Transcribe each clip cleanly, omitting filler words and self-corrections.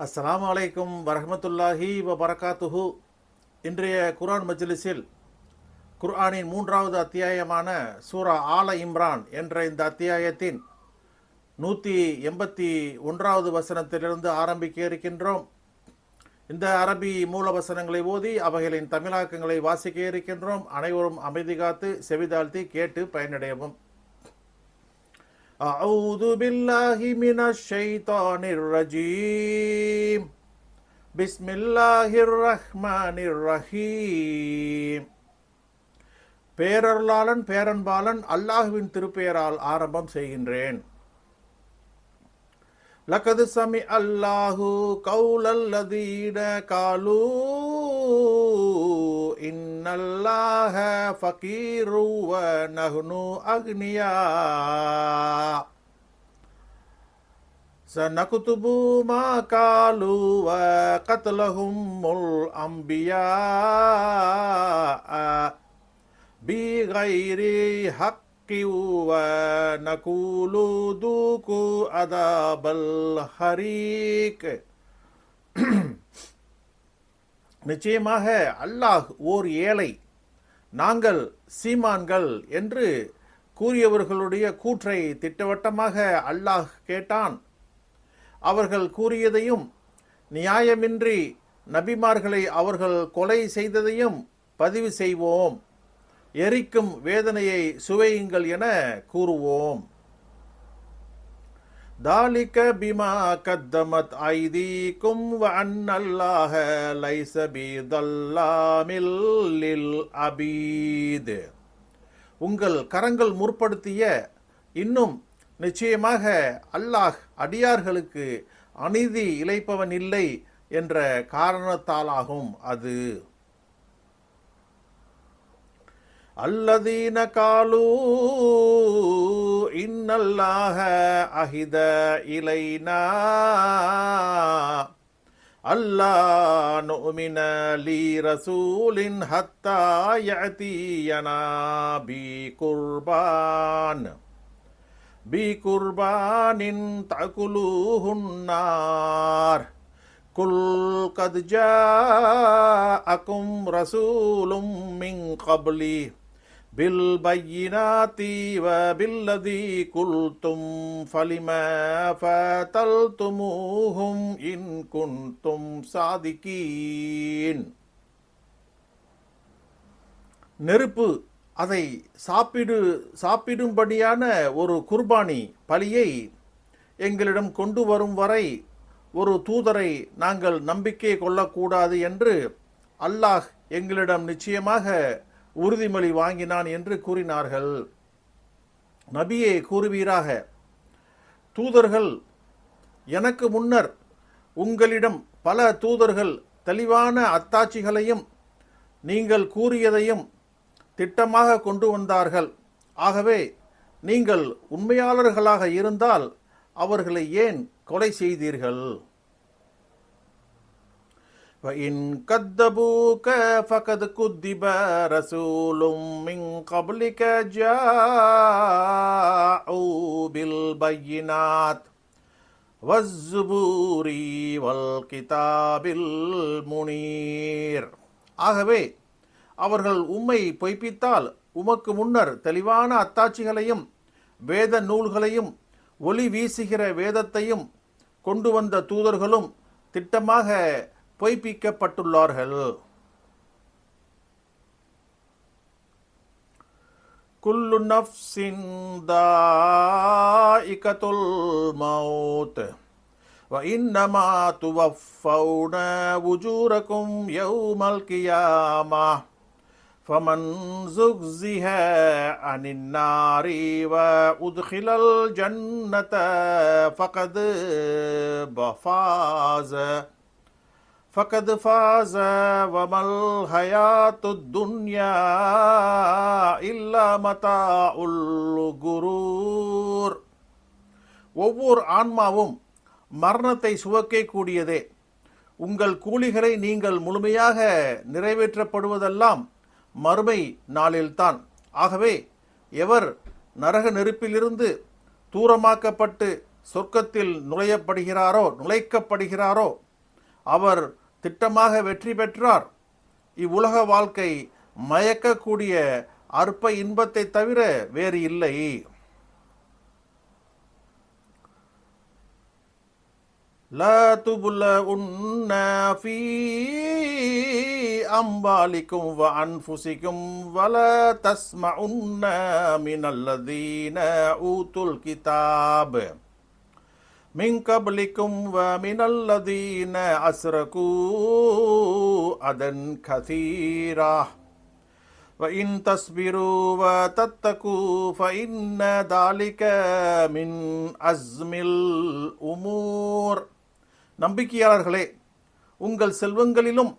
அஸ்ஸலாமு அலைக்கும் வரஹ்மத்துல்லாஹி வபரகாத்துஹு. இன்றைய குர்ஆன் மஜ்லிஸில் குர்ஆனின் 3வது அத்தியாயமான சூரா ஆல இம்ரான் என்ற இந்த அத்தியாயத்தின் 181வது வசனத்திலிருந்து ஆரம்பிக்க இருக்கின்றோம். இந்த அரபி மூல வசனங்களை ஓதி அவைகளின் தமிழாக்கங்களை வாசிக்க இருக்கின்றோம். அனைவரும் அமைதி காத்து செவிதாழ்த்தி கேட்டு பயனடையவும். أعوذ بالله من الشيطان الرجيم بسم الله الرحمن الرحيم. பேரருளாளன் பேரன்பாளன் அல்லாஹ்வின் திருப்பெயரால் ஆரம்பம் செய்கின்றேன். லகது சமி அல்லாஹு கௌலல்லதீன காலூ இன்னல்லாஹ ஃபகீரு வ நஹ்னு அக்னியா சனகுதுபு மா காலு வ கத்லஹுமுல் அம்பியா பிகைரி ஹக் நகூலு தூகு அதாபல் ஹரீக். நிச்சயமாக அல்லாஹ் ஓர் ஏழை, நாங்கள் சீமான்கள் என்று கூறியவர்களுடைய கூற்றை திட்டவட்டமாக அல்லாஹ் கேட்டான். அவர்கள் கூறியதையும் நியாயமின்றி நபிமார்களை அவர்கள் கொலை செய்ததையும் பதிவு செய்வோம். எரிக்கும் வேதனையை சுவையுங்கள் என கூறுவோம். தாலிக பிமா கத்தமத் ஐதீக்கும் வ அன்னல்லாஹ லைஸ பிதல்லாமில் லில் அபீத். உங்கள் கரங்கள் முற்படுத்திய, இன்னும் நிச்சயமாக அல்லாஹ் அடியார்களுக்கு அநீதி இழைப்பவன் இல்லை என்ற காரணத்தாலாகும் அது. அல்லதீன காலூ இன்னல்லாஹ அஹித இலைனா அல்லா நுமின லி ரசூலின் ஹத்தா யஅதியனா பி குர்பானின் தகுலூஹுன் நார் குல் கத் ஜாஅகும் ரசூலும் மின் கப்லி பில் பையினாத்தி வ பில்லதி குல்தும் ஃபலிம ஃபதல்துமூஹும் இன் குன்தும் சாதிகீன். நெருப்பு அதை சாப்பிடும்படியான ஒரு குர்பானி பலியை எங்களிடம் கொண்டு வரும் வரை ஒரு தூதரை நாங்கள் நம்பிக்கை கொள்ளக்கூடாது என்று அல்லாஹ் எங்களிடம் நிச்சயமாக உறுதிமொழி வாங்கினான் என்று கூறினார்கள். நபியே கூறுவீராக, தூதர்கள் எனக்கு முன்னர் உங்களிடம் பல தூதர்கள் தெளிவான அத்தாட்சிகளையும் நீங்கள் கூறியதையும் திட்டமாக கொண்டு வந்தார்கள். ஆகவே நீங்கள் உண்மையாளர்களாக இருந்தால் அவர்களை ஏன் கொலை செய்தீர்கள்? وَإِن كَذَّبُوكَ فَقَدْ كُذِّبَ رَسُولٌ مِّن قَبْلِكَ جَاءُوا بِالْبَيِّنَاتِ وَالزُّبُورِ وَالْكِتَابِ الْمُنِيرِ. ஆகவே அவர்கள் உம்மை பொய்ப்பித்தால் உமக்கு முன்னர் தெளிவான அத்தாட்சிகளையும் வேத நூல்களையும் ஒளி வீசுகிற வேதத்தையும் கொண்டு வந்த தூதர்களும் திட்டமாக பொய்ப்பிக்கப்பட்டுள்ளார்கள். குல்லு நஃப்ஸின் தாயிகத்துல் மௌத் வ இன்னமா துவஃபௌன உஜூரக்கும் யௌமல் கியாமா ஃபமன் ஸுக்ஸிஹ அனின் நாரி வ உத்கிலல் ஜன்னத ஃபகத் ஃபாஸ வமல் ஹயாத்துத் துன்யா இல்லா மதாஉல் குரூர். ஒவ்வொரு ஆன்மாவும் மரணத்தை சுவைக்கக்கூடியதே. உங்கள் கூலிகளை நீங்கள் முழுமையாக நிறைவேற்றப்படுவதெல்லாம் மறுமை நாளில்தான். ஆகவே எவர் நரக நெருப்பிலிருந்து தூரமாக்கப்பட்டு சொர்க்கத்தில் நுழைக்கப்படுகிறாரோ அவர் திட்டமாக வெற்றி பெற்றார். இவ்வுலக வாழ்க்கை மயக்கக்கூடிய அற்ப இன்பத்தை தவிர வேறு இல்லை. லா துபுலஉன்ன ஃபீ அம்வாலிக்கும் வ அன்ஃபுசிக்கும் வலா தஸ்மஉன்ன மினல்லதீன ஊதுல் கிதாப் மின் கப்லிக்கும் வ மினல்லதீன அஸ்ரகூ அதன் கதீரா وَإِن تَصْبِرُوا وَتَتَّقُوا فَإِنَّ ذَلِكَ مِنْ عَزْمِ الْأُمُورِ. நம்பிக்கையாளர்களே, உங்கள் செல்வங்களிலும்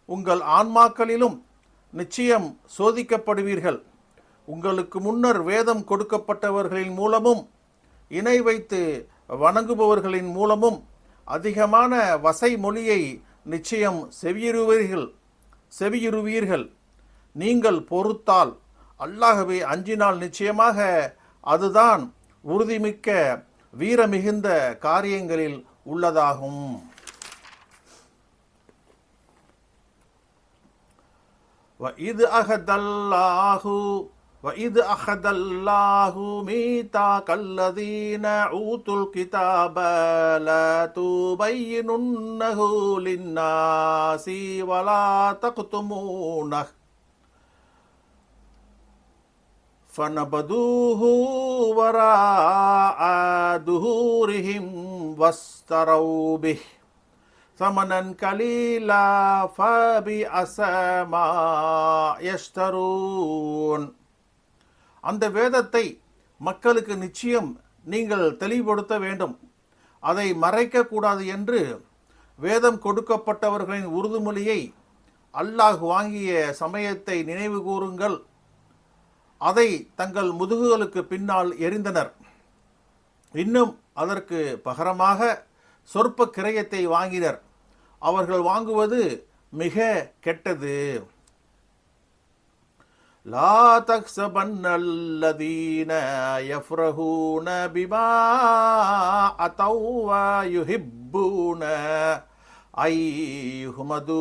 உங்கள் ஆன்மாக்களிலும் நிச்சயம் சோதிக்கப்படுவீர்கள். உங்களுக்கு முன்னர் வேதம் கொடுக்கப்பட்டவர்களின் மூலமும் இணை வைத்து வணங்குபவர்களின் மூலமும் அதிகமான வசை மொழியை நிச்சயம் செவியுறுவீர்கள். நீங்கள் பொறுத்தால், அல்லாஹ்வை அஞ்சினால் நிச்சயமாக அதுதான் உறுதிமிக்க வீரமிகுந்த காரியங்களில் உள்ளதாகும். وَإِذْ أَخَذَ اللَّهُ مِيثَاقَ الَّذِينَ أُوتُوا الْكِتَابَ لَا تُبَيِّنُنَّهُ لِلنَّاسِ وَلَا تَكْتُمُونَهُ فَنَبَذُوهُ وَرَاءَ ظُهُورِهِمْ وَاشْتَرَوْا بِهِ ثَمَنًا قَلِيلًا فَبِئْسَ مَا يَشْتَرُونَ. அந்த வேதத்தை மக்களுக்கு நிச்சயம் நீங்கள் தெளிவுபடுத்த வேண்டும். அதை மறைக்கக்கூடாது என்று வேதம் கொடுக்கப்பட்டவர்களின் உறுதிமொழியை அல்லாஹ் வாங்கிய சமயத்தை நினைவு கூறுங்கள். அதை தங்கள் முதுகுகளுக்கு பின்னால் எறிந்தனர். இன்னும் அதற்கு பகரமாக சொற்ப கிரயத்தை வாங்கினர். அவர்கள் வாங்குவது மிக கெட்டது. லா தக்ஸபன்னல்லதீன யஃப்ரஹூன பிமா அதௌ வ யுஹிப்பூன ஐயுஹ்மது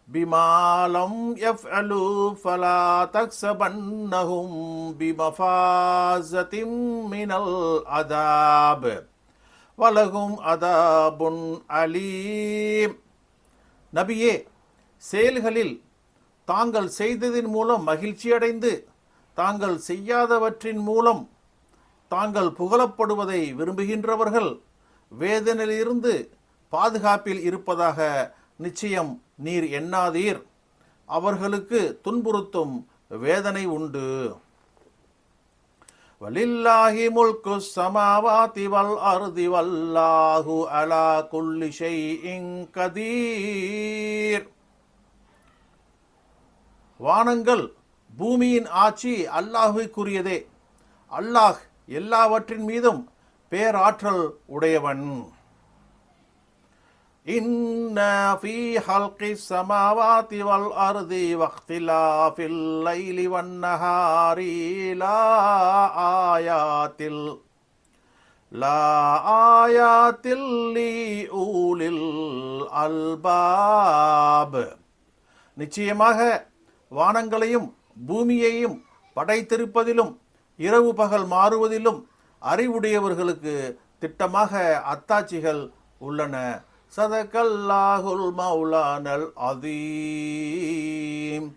பிமா லம் யஃஅலு ஃபலா தக்ஸபன்னஹும் பிமஃபாஸத்தின் மினல் அதாப் வலகும் அதாபுன் அலீம். நபியே, செயல்களில் தாங்கள் செய்ததின் மூலம் மகிழ்ச்சியடைந்து தாங்கள் செய்யாதவற்றின் மூலம் தாங்கள் புகழப்படுவதை விரும்புகின்றவர்கள் வேதனையிலிருந்து பாதுகாப்பில் இருப்பதாக நிச்சயம் நீர் எண்ணாதீர். அவர்களுக்கு துன்புறுத்தும் வேதனை உண்டு. வலில்லாஹி முல்கு ஸமாவாதி வல் அர்தி வல்லாஹு அலா குல்லி ஷைஇன் கதீர். வானங்கள் பூமியின் ஆட்சி அல்லாஹ்வுக்குரியதே. அல்லாஹ் எல்லாவற்றின் மீதும் பேராற்றல் உடையவன். இன்ன ஃபீ ஹல்கிஸ் ஸமாவாதி வல் அர்தி வக்திலாஃபில் லைலி வன் நஹாரி லா ஆயாத்தில் லிஊலில் அல்பாப். நிச்சயமாக வானங்களையும் பூமியையும் படைத்திருப்பதிலும் இரவு பகல் மாறுவதிலும் அறிவுடையவர்களுக்கு திட்டமாக அத்தாட்சிகள் உள்ளன. சதகல்லாஹுல் மௌலானல் அதீம்.